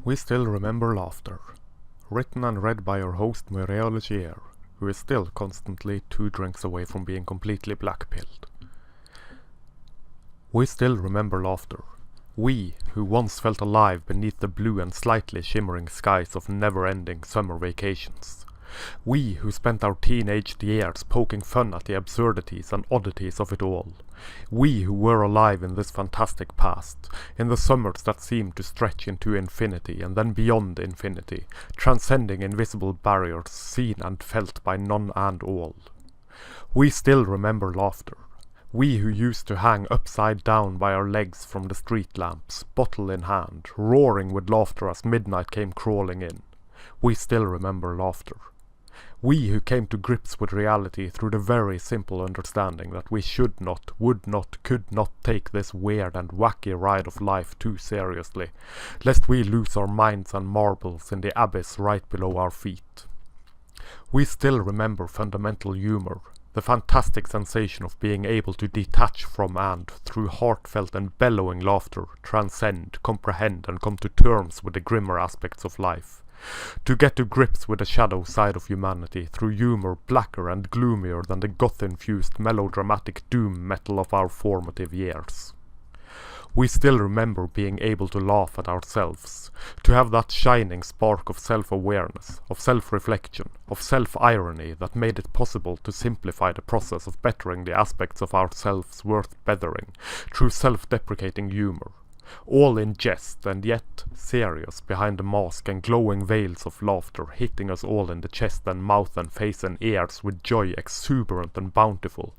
We still remember laughter. Written and read by your host Muriel Legier, who is still constantly 2 drinks away from being completely black-pilled. We still remember laughter. We, who once felt alive beneath the blue and slightly shimmering skies of never-ending summer vacations. We, who spent our teenage years poking fun at the absurdities and oddities of it all. We, who were alive in this fantastic past, in the summers that seemed to stretch into infinity and then beyond infinity, transcending invisible barriers seen and felt by none and all. We still remember laughter. We who used to hang upside down by our legs from the street lamps, bottle in hand, roaring with laughter as midnight came crawling in. We still remember laughter. We who came to grips with reality through the very simple understanding that we should not, would not, could not take this weird and wacky ride of life too seriously, lest we lose our minds and marbles in the abyss right below our feet. We still remember fundamental humour, the fantastic sensation of being able to detach from and, through heartfelt and bellowing laughter, transcend, comprehend and come to terms with the grimmer aspects of life. To get to grips with the shadow side of humanity through humour blacker and gloomier than the goth-infused melodramatic doom metal of our formative years. We still remember being able to laugh at ourselves, to have that shining spark of self-awareness, of self-reflection, of self-irony that made it possible to simplify the process of bettering the aspects of ourselves worth bettering through self-deprecating humour. All in jest and yet serious behind the mask and glowing veils of laughter hitting us all in the chest and mouth and face and ears with joy exuberant and bountiful,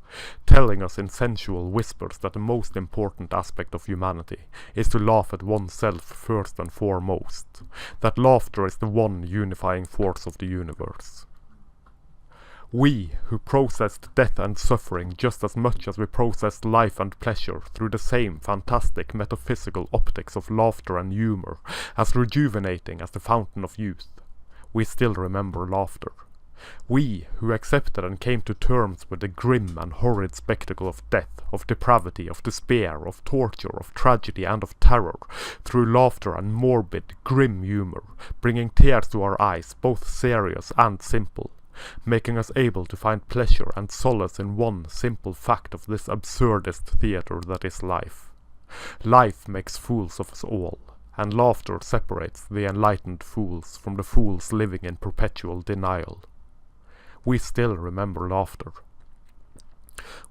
telling us in sensual whispers that the most important aspect of humanity is to laugh at oneself first and foremost, that laughter is the one unifying force of the universe. We, who processed death and suffering just as much as we processed life and pleasure through the same fantastic metaphysical optics of laughter and humour, as rejuvenating as the fountain of youth, we still remember laughter. We, who accepted and came to terms with the grim and horrid spectacle of death, of depravity, of despair, of torture, of tragedy and of terror, through laughter and morbid, grim humour, bringing tears to our eyes, both serious and simple, making us able to find pleasure and solace in one simple fact of this absurdist theatre that is life. Life makes fools of us all, and laughter separates the enlightened fools from the fools living in perpetual denial. We still remember laughter.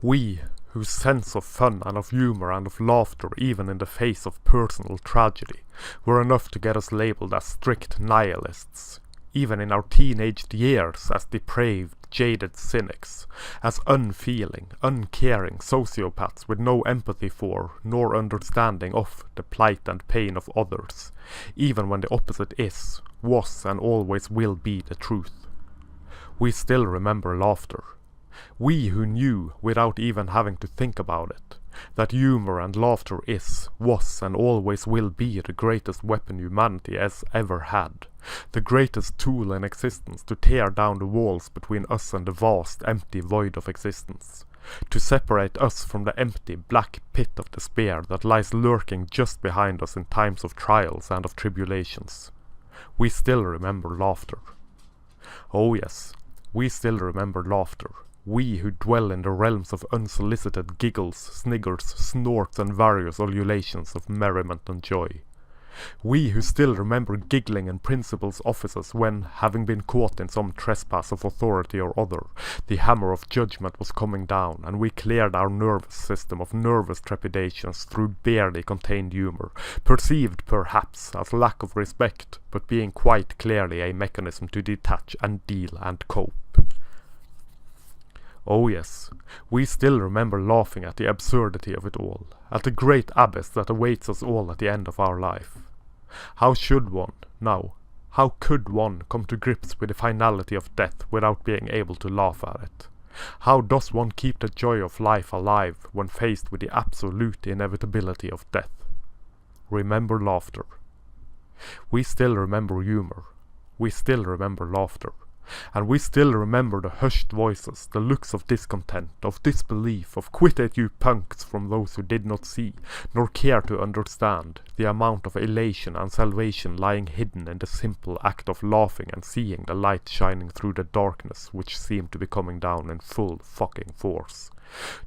We, whose sense of fun and of humour and of laughter even in the face of personal tragedy were enough to get us labelled as strict nihilists, even in our teenaged years as depraved, jaded cynics, as unfeeling, uncaring sociopaths with no empathy for, nor understanding of, the plight and pain of others, even when the opposite is, was and always will be the truth. We still remember laughter. We who knew, without even having to think about it, that humour and laughter is, was and always will be the greatest weapon humanity has ever had, the greatest tool in existence to tear down the walls between us and the vast, empty void of existence, to separate us from the empty, black pit of despair that lies lurking just behind us in times of trials and of tribulations. We still remember laughter. Oh yes, we still remember laughter. We who dwell in the realms of unsolicited giggles, sniggers, snorts and various ululations of merriment and joy. We who still remember giggling in principals' offices when, having been caught in some trespass of authority or other, the hammer of judgment was coming down and we cleared our nervous system of nervous trepidations through barely contained humour, perceived perhaps as lack of respect, but being quite clearly a mechanism to detach and deal and cope. Oh yes, we still remember laughing at the absurdity of it all, at the great abyss that awaits us all at the end of our life. How should one, now, how could one come to grips with the finality of death without being able to laugh at it? How does one keep the joy of life alive when faced with the absolute inevitability of death? Remember laughter. We still remember humour. We still remember laughter. And we still remember the hushed voices, the looks of discontent, of disbelief, of "quit it you punks" from those who did not see, nor care to understand, the amount of elation and salvation lying hidden in the simple act of laughing and seeing the light shining through the darkness which seemed to be coming down in full fucking force.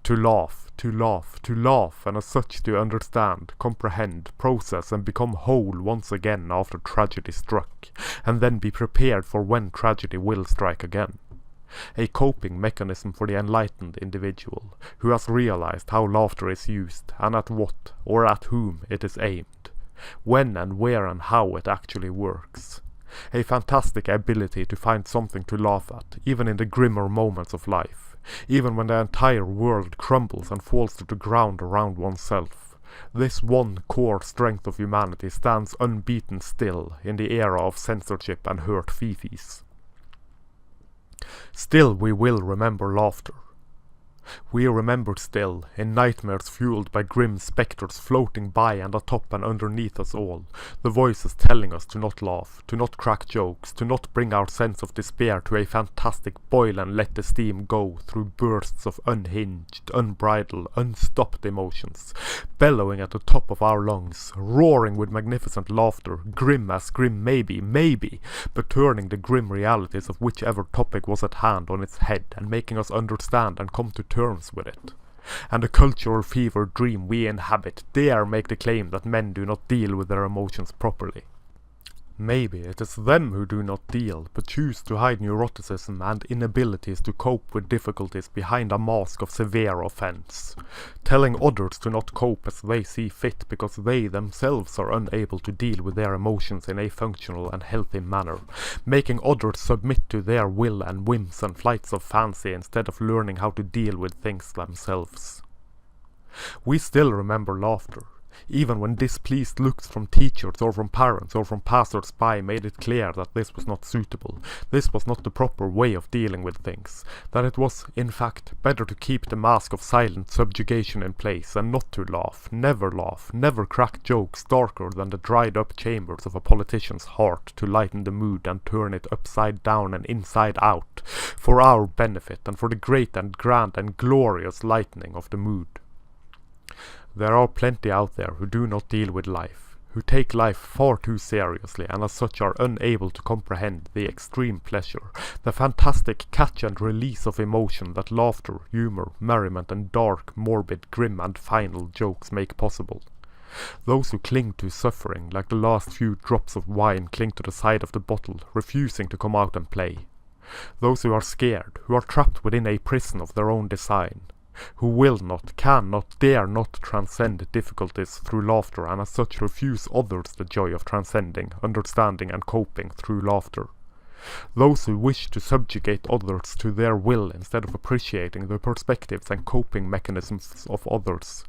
To laugh, to laugh, to laugh, and as such to understand, comprehend, process, and become whole once again after tragedy struck, and then be prepared for when tragedy will strike again. A coping mechanism for the enlightened individual, who has realized how laughter is used, and at what, or at whom, it is aimed, when and where and how it actually works. A fantastic ability to find something to laugh at, even in the grimmer moments of life. Even when the entire world crumbles and falls to the ground around oneself. This one core strength of humanity stands unbeaten still in the era of censorship and hurt fifis. Still we will remember laughter. We remember still, in nightmares fueled by grim spectres floating by and atop and underneath us all, the voices telling us to not laugh, to not crack jokes, to not bring our sense of despair to a fantastic boil and let the steam go through bursts of unhinged, unbridled, unstopped emotions, bellowing at the top of our lungs, roaring with magnificent laughter, grim as grim maybe, but turning the grim realities of whichever topic was at hand on its head and making us understand and come to terms with it. And the cultural fever dream we inhabit dare make the claim that men do not deal with their emotions properly. Maybe it is them who do not deal, but choose to hide neuroticism and inabilities to cope with difficulties behind a mask of severe offense, telling others to not cope as they see fit because they themselves are unable to deal with their emotions in a functional and healthy manner, making others submit to their will and whims and flights of fancy instead of learning how to deal with things themselves. We still remember laughter. Even when displeased looks from teachers or from parents or from passers-by made it clear that this was not suitable, this was not the proper way of dealing with things, that it was, in fact, better to keep the mask of silent subjugation in place and not to laugh, never crack jokes darker than the dried-up chambers of a politician's heart to lighten the mood and turn it upside down and inside out, for our benefit and for the great and grand and glorious lightening of the mood. There are plenty out there who do not deal with life, who take life far too seriously and as such are unable to comprehend the extreme pleasure, the fantastic catch and release of emotion that laughter, humour, merriment and dark, morbid, grim and final jokes make possible. Those who cling to suffering like the last few drops of wine cling to the side of the bottle, refusing to come out and play. Those who are scared, who are trapped within a prison of their own design, who will not, cannot, dare not transcend difficulties through laughter and as such refuse others the joy of transcending, understanding and coping through laughter. Those who wish to subjugate others to their will instead of appreciating the perspectives and coping mechanisms of others.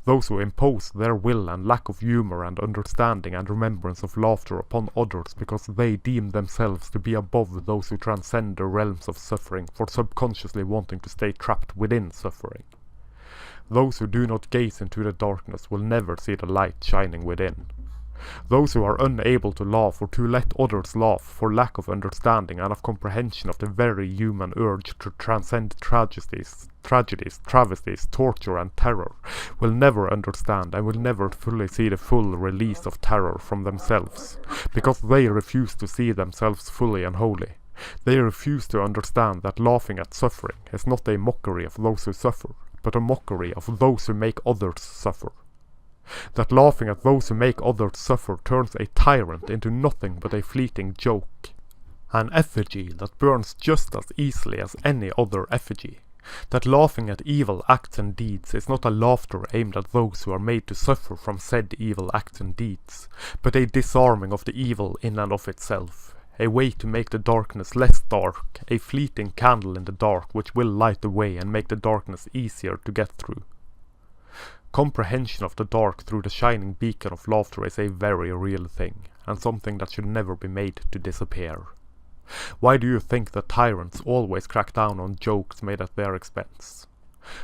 Those who impose their will and lack of humour and understanding and remembrance of laughter upon others because they deem themselves to be above those who transcend the realms of suffering for subconsciously wanting to stay trapped within suffering. Those who do not gaze into the darkness will never see the light shining within. Those who are unable to laugh or to let others laugh for lack of understanding and of comprehension of the very human urge to transcend tragedies, travesties, torture and terror, will never understand and will never fully see the full release of terror from themselves, because they refuse to see themselves fully and wholly. They refuse to understand that laughing at suffering is not a mockery of those who suffer, but a mockery of those who make others suffer. That laughing at those who make others suffer turns a tyrant into nothing but a fleeting joke. An effigy that burns just as easily as any other effigy. That laughing at evil acts and deeds is not a laughter aimed at those who are made to suffer from said evil acts and deeds, but a disarming of the evil in and of itself. A way to make the darkness less dark, a fleeting candle in the dark which will light the way and make the darkness easier to get through. Comprehension of the dark through the shining beacon of laughter is a very real thing, and something that should never be made to disappear. Why do you think that tyrants always crack down on jokes made at their expense?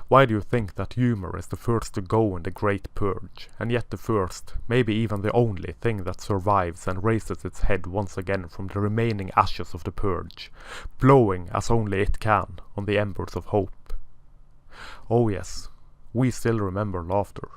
Why do you think that humour is the first to go in the Great Purge, and yet the first, maybe even the only, thing that survives and raises its head once again from the remaining ashes of the purge, blowing as only it can on the embers of hope? Oh yes, we still remember laughter.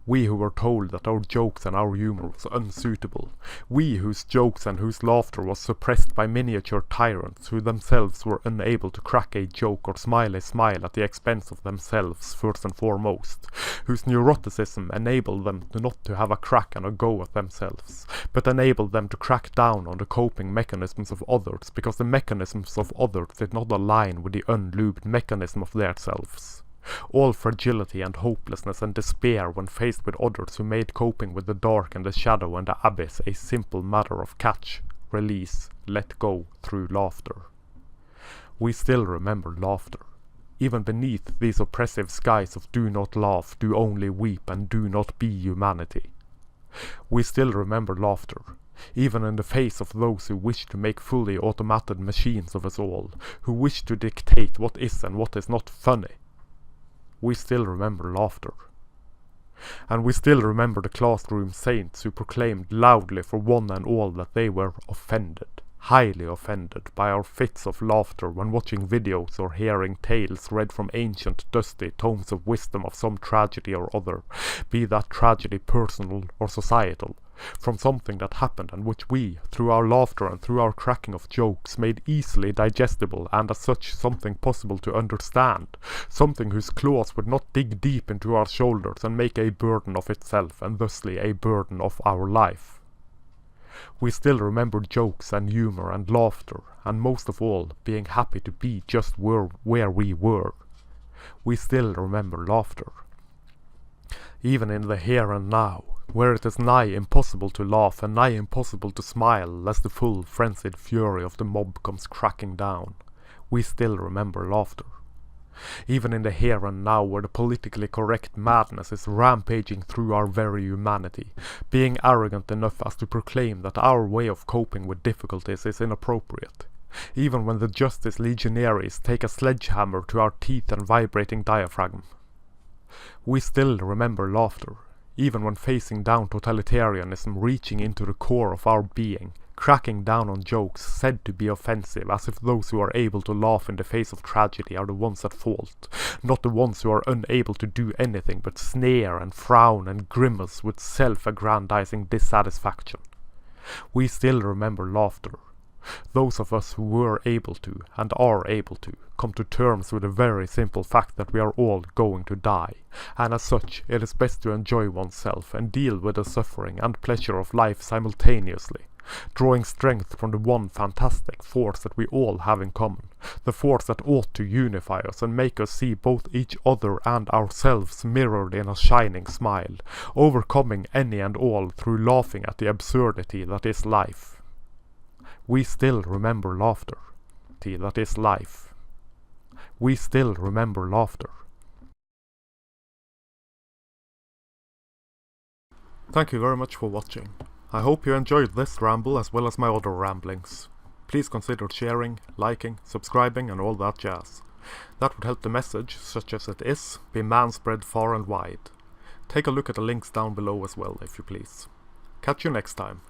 We who were told that our jokes and our humour was unsuitable. We whose jokes and whose laughter was suppressed by miniature tyrants who themselves were unable to crack a joke or smile a smile at the expense of themselves first and foremost. Whose neuroticism enabled them not to have a crack and a go at themselves, but enabled them to crack down on the coping mechanisms of others because the mechanisms of others did not align with the unlubed mechanism of their selves. All fragility and hopelessness and despair when faced with others who made coping with the dark and the shadow and the abyss a simple matter of catch, release, let go through laughter. We still remember laughter. Even beneath these oppressive skies of do not laugh, do only weep, and do not be humanity. We still remember laughter, even in the face of those who wish to make fully automated machines of us all, who wish to dictate what is and what is not funny. We still remember laughter. And we still remember the classroom saints who proclaimed loudly for one and all that they were offended, highly offended, by our fits of laughter when watching videos or hearing tales read from ancient dusty tomes of wisdom of some tragedy or other, be that tragedy personal or societal, from something that happened and which we, through our laughter and through our cracking of jokes, made easily digestible and as such something possible to understand, something whose claws would not dig deep into our shoulders and make a burden of itself and thusly a burden of our life. We still remember jokes and humour and laughter, and most of all, being happy to be just where we were. We still remember laughter. Even in the here and now, where it is nigh impossible to laugh and nigh impossible to smile lest the full frenzied fury of the mob comes cracking down, we still remember laughter. Even in the here and now where the politically correct madness is rampaging through our very humanity, being arrogant enough as to proclaim that our way of coping with difficulties is inappropriate. Even when the Justice Legionaries take a sledgehammer to our teeth and vibrating diaphragm. We still remember laughter, even when facing down totalitarianism reaching into the core of our being, cracking down on jokes said to be offensive as if those who are able to laugh in the face of tragedy are the ones at fault, not the ones who are unable to do anything but sneer and frown and grimace with self-aggrandizing dissatisfaction. We still remember laughter. Those of us who were able to, and are able to, come to terms with the very simple fact that we are all going to die, and as such it is best to enjoy oneself and deal with the suffering and pleasure of life simultaneously, drawing strength from the one fantastic force that we all have in common, the force that ought to unify us and make us see both each other and ourselves mirrored in a shining smile, overcoming any and all through laughing at the absurdity that is life. We still remember laughter. That is life. We still remember laughter. Thank you very much for watching. I hope you enjoyed this ramble as well as my other ramblings. Please consider sharing, liking, subscribing and all that jazz. That would help the message, such as it is, be manspread far and wide. Take a look at the links down below as well, if you please. Catch you next time.